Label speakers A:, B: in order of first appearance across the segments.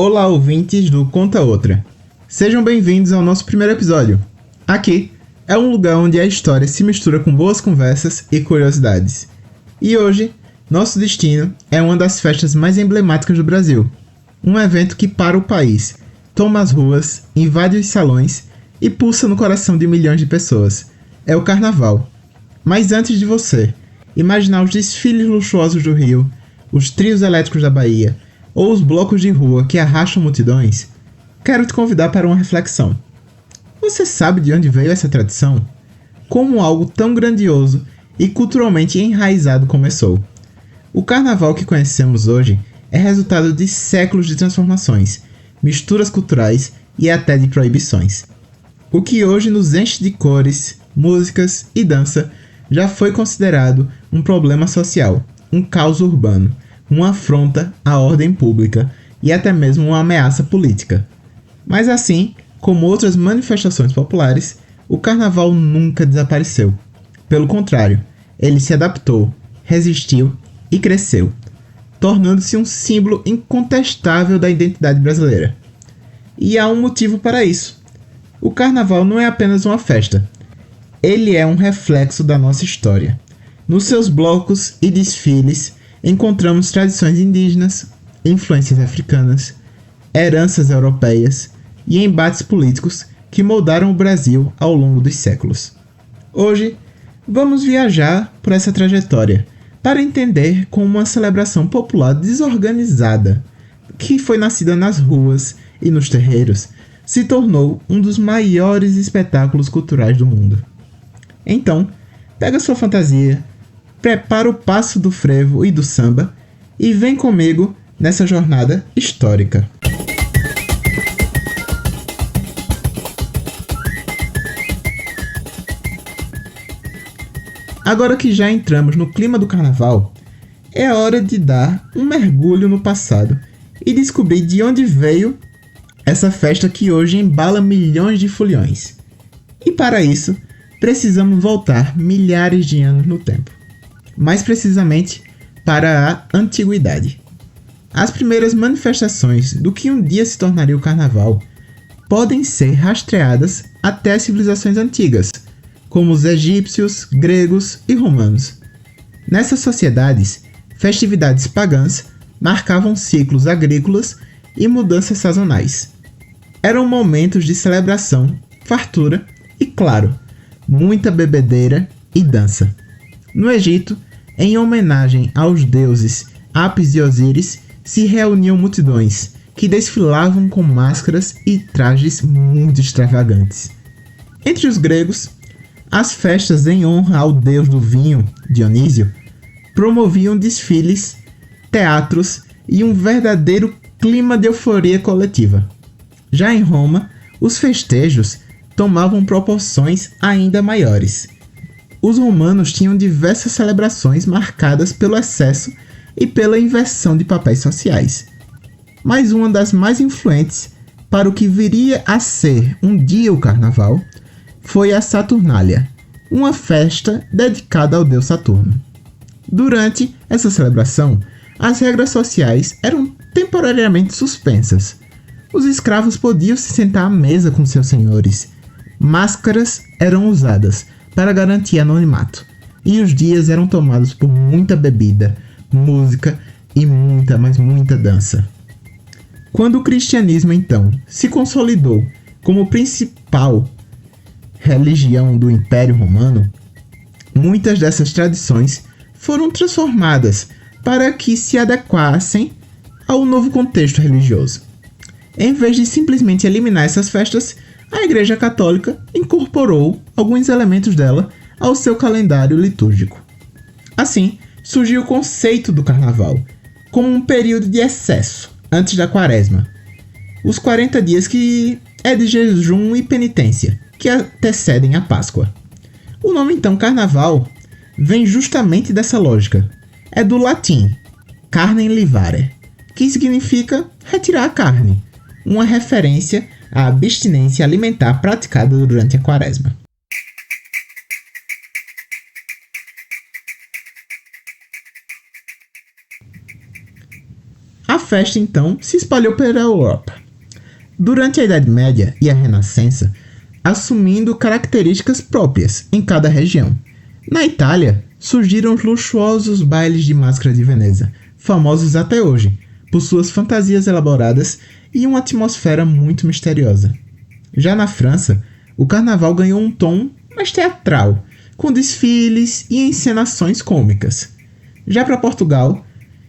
A: Olá, ouvintes do Conta Outra. Sejam bem-vindos ao nosso primeiro episódio. Aqui é um lugar onde a história se mistura com boas conversas e curiosidades. E hoje, nosso destino é uma das festas mais emblemáticas do Brasil. Um evento que para o país, toma as ruas, invade os salões e pulsa no coração de milhões de pessoas. É o Carnaval. Mas antes de você imaginar os desfiles luxuosos do Rio, os trios elétricos da Bahia ou os blocos de rua que arrastam multidões, quero te convidar para uma reflexão. Você sabe de onde veio essa tradição? Como algo tão grandioso e culturalmente enraizado começou? O Carnaval que conhecemos hoje é resultado de séculos de transformações, misturas culturais e até de proibições. O que hoje nos enche de cores, músicas e dança já foi considerado um problema social, um caos urbano, uma afronta à ordem pública e até mesmo uma ameaça política. Mas assim, como outras manifestações populares, o Carnaval nunca desapareceu. Pelo contrário, ele se adaptou, resistiu e cresceu, tornando-se um símbolo incontestável da identidade brasileira. E há um motivo para isso. O Carnaval não é apenas uma festa. Ele é um reflexo da nossa história. Nos seus blocos e desfiles, encontramos tradições indígenas, influências africanas, heranças europeias e embates políticos que moldaram o Brasil ao longo dos séculos. Hoje, vamos viajar por essa trajetória para entender como uma celebração popular desorganizada, que foi nascida nas ruas e nos terreiros, se tornou um dos maiores espetáculos culturais do mundo. Então, pega sua fantasia, prepara o passo do frevo e do samba e vem comigo nessa jornada histórica. Agora que já entramos no clima do Carnaval, é hora de dar um mergulho no passado e descobrir de onde veio essa festa que hoje embala milhões de foliões. E para isso, precisamos voltar milhares de anos no tempo. Mais precisamente, para a Antiguidade. As primeiras manifestações do que um dia se tornaria o Carnaval podem ser rastreadas até as civilizações antigas, como os egípcios, gregos e romanos. Nessas sociedades, festividades pagãs marcavam ciclos agrícolas e mudanças sazonais. Eram momentos de celebração, fartura e, claro, muita bebedeira e dança. No Egito, em homenagem aos deuses Apis e Osíris, se reuniam multidões que desfilavam com máscaras e trajes muito extravagantes. Entre os gregos, as festas em honra ao deus do vinho, Dionísio, promoviam desfiles, teatros e um verdadeiro clima de euforia coletiva. Já em Roma, os festejos tomavam proporções ainda maiores. Os romanos tinham diversas celebrações marcadas pelo excesso e pela inversão de papéis sociais. Mas uma das mais influentes para o que viria a ser um dia o Carnaval foi a Saturnália, uma festa dedicada ao deus Saturno. Durante essa celebração, as regras sociais eram temporariamente suspensas. Os escravos podiam se sentar à mesa com seus senhores. Máscaras eram usadas para garantir anonimato. E os dias eram tomados por muita bebida, música e muita dança. Quando o cristianismo, então, se consolidou como principal religião do Império Romano, muitas dessas tradições foram transformadas para que se adequassem ao novo contexto religioso. Em vez de simplesmente eliminar essas festas, a Igreja Católica incorporou alguns elementos dela ao seu calendário litúrgico. Assim, surgiu o conceito do Carnaval, como um período de excesso, antes da Quaresma. Os 40 dias que é de jejum e penitência, que antecedem a Páscoa. O nome, então, Carnaval, vem justamente dessa lógica. É do latim, carnem livare, que significa retirar a carne, uma referência à abstinência alimentar praticada durante a Quaresma. A festa então se espalhou pela Europa. Durante a Idade Média e a Renascença, assumindo características próprias em cada região. Na Itália, surgiram os luxuosos bailes de máscara de Veneza, famosos até hoje, por suas fantasias elaboradas e uma atmosfera muito misteriosa. Já na França, o carnaval ganhou um tom mais teatral, com desfiles e encenações cômicas. Já para Portugal,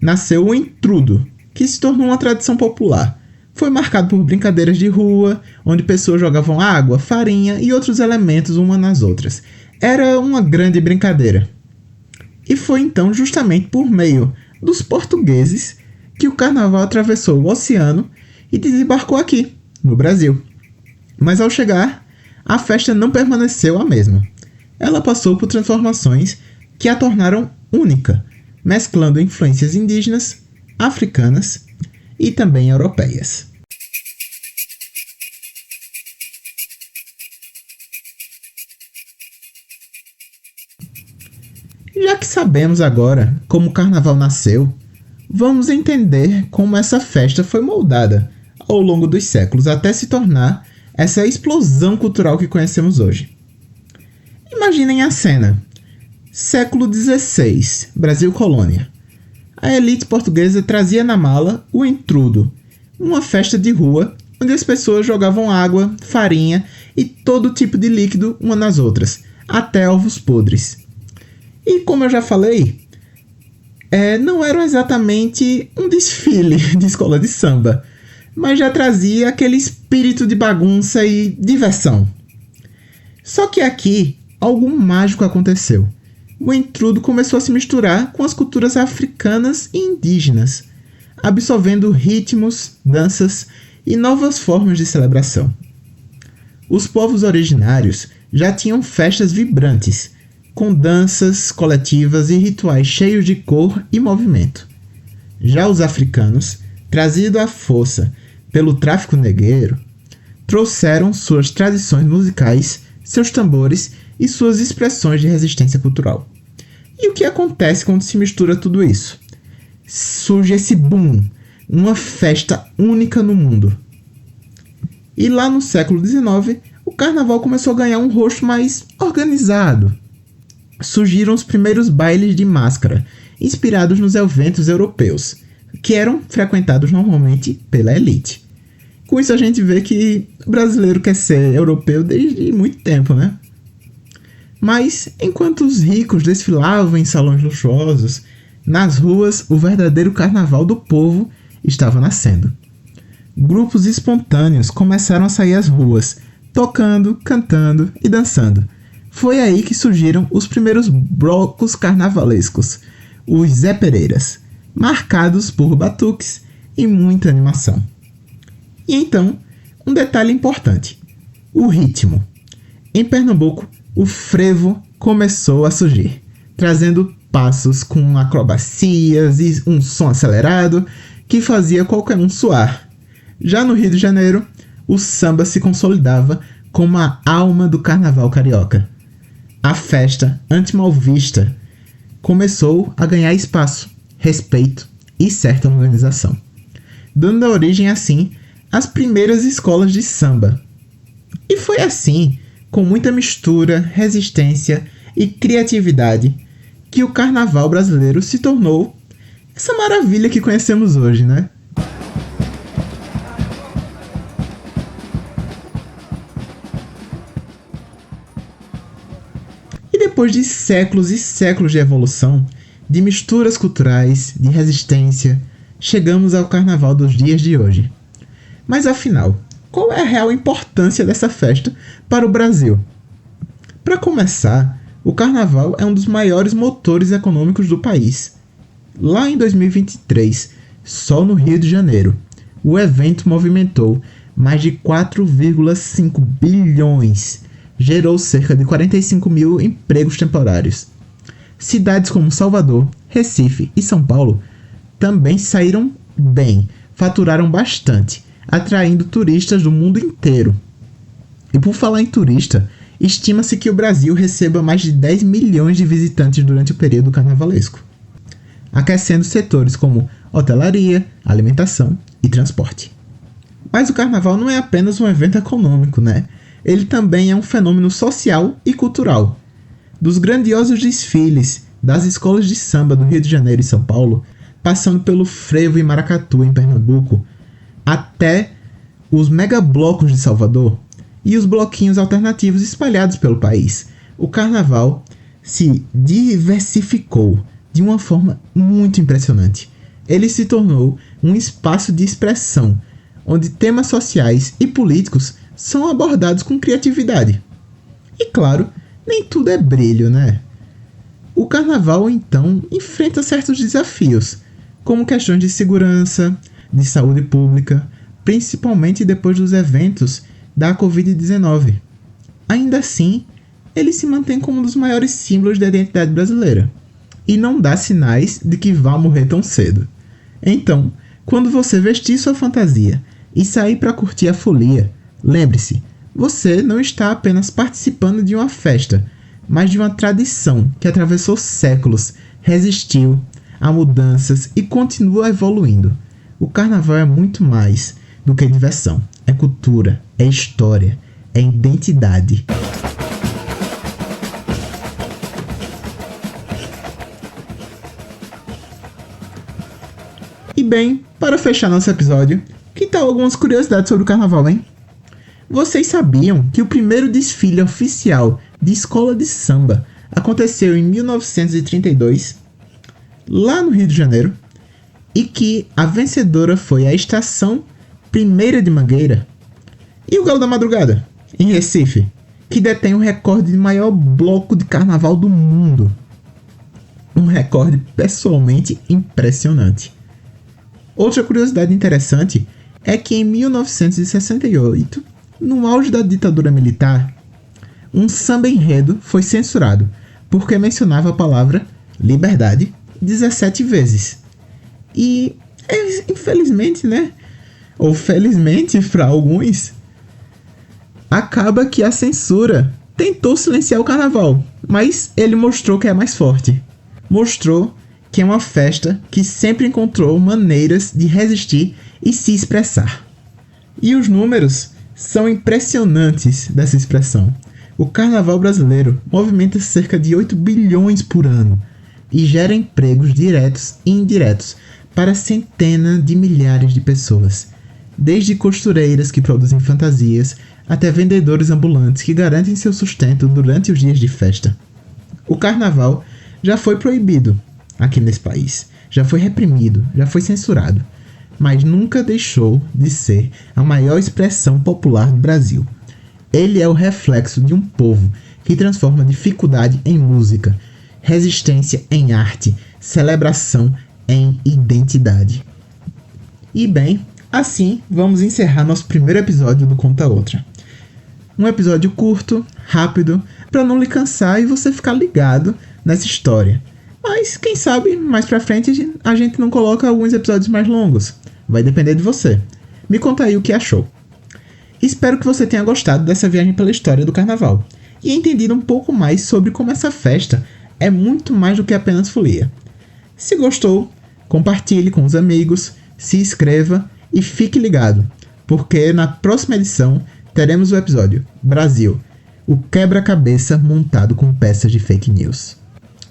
A: nasceu o intrudo, que se tornou uma tradição popular. Foi marcado por brincadeiras de rua, onde pessoas jogavam água, farinha e outros elementos umas nas outras. Era uma grande brincadeira. E foi então justamente por meio dos portugueses que o carnaval atravessou o oceano e desembarcou aqui, no Brasil. Mas ao chegar, a festa não permaneceu a mesma. Ela passou por transformações que a tornaram única, mesclando influências indígenas, africanas e também europeias. Já que sabemos agora como o carnaval nasceu, vamos entender como essa festa foi moldada ao longo dos séculos até se tornar essa explosão cultural que conhecemos hoje. Imaginem a cena. Século XVI, Brasil colônia. A elite portuguesa trazia na mala o intrudo, uma festa de rua onde as pessoas jogavam água, farinha e todo tipo de líquido umas nas outras, até ovos podres. E como eu já falei, não era exatamente um desfile de escola de samba, mas já trazia aquele espírito de bagunça e diversão. Só que aqui, algo mágico aconteceu. O intrudo começou a se misturar com as culturas africanas e indígenas, absorvendo ritmos, danças e novas formas de celebração. Os povos originários já tinham festas vibrantes, com danças coletivas e rituais cheios de cor e movimento. Já os africanos, trazidos à força pelo tráfico negreiro, trouxeram suas tradições musicais, seus tambores e suas expressões de resistência cultural. E o que acontece quando se mistura tudo isso? Surge esse boom, uma festa única no mundo. E lá no século XIX, o carnaval começou a ganhar um rosto mais organizado. Surgiram os primeiros bailes de máscara, inspirados nos eventos europeus, que eram frequentados normalmente pela elite. Com isso a gente vê que o brasileiro quer ser europeu desde muito tempo, né? Mas, enquanto os ricos desfilavam em salões luxuosos, nas ruas o verdadeiro carnaval do povo estava nascendo. Grupos espontâneos começaram a sair às ruas, tocando, cantando e dançando. Foi aí que surgiram os primeiros blocos carnavalescos, os Zé Pereiras, marcados por batuques e muita animação. E então, um detalhe importante: o ritmo. Em Pernambuco, o frevo começou a surgir, trazendo passos com acrobacias e um som acelerado que fazia qualquer um suar. Já no Rio de Janeiro, o samba se consolidava como a alma do carnaval carioca. A festa, antes mal vista, começou a ganhar espaço, respeito e certa organização, dando origem assim às primeiras escolas de samba. E foi assim, com muita mistura, resistência e criatividade, que o carnaval brasileiro se tornou essa maravilha que conhecemos hoje, né? E depois de séculos e séculos de evolução, de misturas culturais, de resistência, chegamos ao carnaval dos dias de hoje. Mas afinal, qual é a real importância dessa festa para o Brasil? Para começar, o carnaval é um dos maiores motores econômicos do país. Lá em 2023, só no Rio de Janeiro, o evento movimentou mais de 4,5 bilhões, gerou cerca de 45 mil empregos temporários. Cidades como Salvador, Recife e São Paulo também saíram bem, faturaram bastante, atraindo turistas do mundo inteiro. E por falar em turista, estima-se que o Brasil receba mais de 10 milhões de visitantes durante o período carnavalesco. aquecendo setores como hotelaria, alimentação e transporte. Mas o carnaval não é apenas um evento econômico, né? Ele também é um fenômeno social e cultural. Dos grandiosos desfiles das escolas de samba do Rio de Janeiro e São Paulo, passando pelo frevo e maracatu em Pernambuco, até os megablocos de Salvador e os bloquinhos alternativos espalhados pelo país, o carnaval se diversificou de uma forma muito impressionante. Ele se tornou um espaço de expressão, onde temas sociais e políticos são abordados com criatividade. E claro, nem tudo é brilho, né? O carnaval, então, enfrenta certos desafios, como questões de segurança, de saúde pública, principalmente depois dos eventos da Covid-19. Ainda assim, ele se mantém como um dos maiores símbolos da identidade brasileira, e não dá sinais de que vá morrer tão cedo. Então, quando você vestir sua fantasia e sair para curtir a folia, lembre-se, você não está apenas participando de uma festa, mas de uma tradição que atravessou séculos, resistiu a mudanças e continua evoluindo. O carnaval é muito mais do que diversão. É cultura, é história, é identidade. E bem, para fechar nosso episódio, que tal algumas curiosidades sobre o carnaval, hein? Vocês sabiam que o primeiro desfile oficial de escola de samba aconteceu em 1932, lá no Rio de Janeiro, e que a vencedora foi a Estação Primeira de Mangueira? E o Galo da Madrugada, em Recife, que detém o recorde de maior bloco de carnaval do mundo? Um recorde pessoalmente impressionante. Outra curiosidade interessante é que em 1968, no auge da ditadura militar, um samba enredo foi censurado porque mencionava a palavra liberdade 17 vezes. E, infelizmente, né? Ou felizmente para alguns, acaba que a censura tentou silenciar o carnaval, mas ele mostrou que é mais forte. Mostrou que é uma festa que sempre encontrou maneiras de resistir e se expressar. E os números são impressionantes dessa expressão. O carnaval brasileiro movimenta cerca de 8 bilhões por ano e gera empregos diretos e indiretos para centenas de milhares de pessoas, desde costureiras que produzem fantasias até vendedores ambulantes que garantem seu sustento durante os dias de festa. O carnaval já foi proibido aqui nesse país, já foi reprimido, já foi censurado, mas nunca deixou de ser a maior expressão popular do Brasil. Ele é o reflexo de um povo que transforma dificuldade em música, resistência em arte, celebração em identidade. E bem, assim vamos encerrar nosso primeiro episódio do Conta Outra. Um episódio curto, rápido, para não lhe cansar e você ficar ligado nessa história. Mas quem sabe mais pra frente a gente não coloca alguns episódios mais longos. Vai depender de você. Me conta aí o que achou. Espero que você tenha gostado dessa viagem pela história do carnaval e entendido um pouco mais sobre como essa festa é muito mais do que apenas folia. Se gostou, compartilhe com os amigos, se inscreva e fique ligado, porque na próxima edição teremos o episódio Brasil, o quebra-cabeça montado com peças de fake news.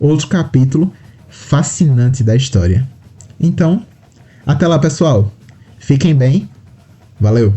A: Outro capítulo fascinante da história. Então, até lá, pessoal. Fiquem bem. Valeu!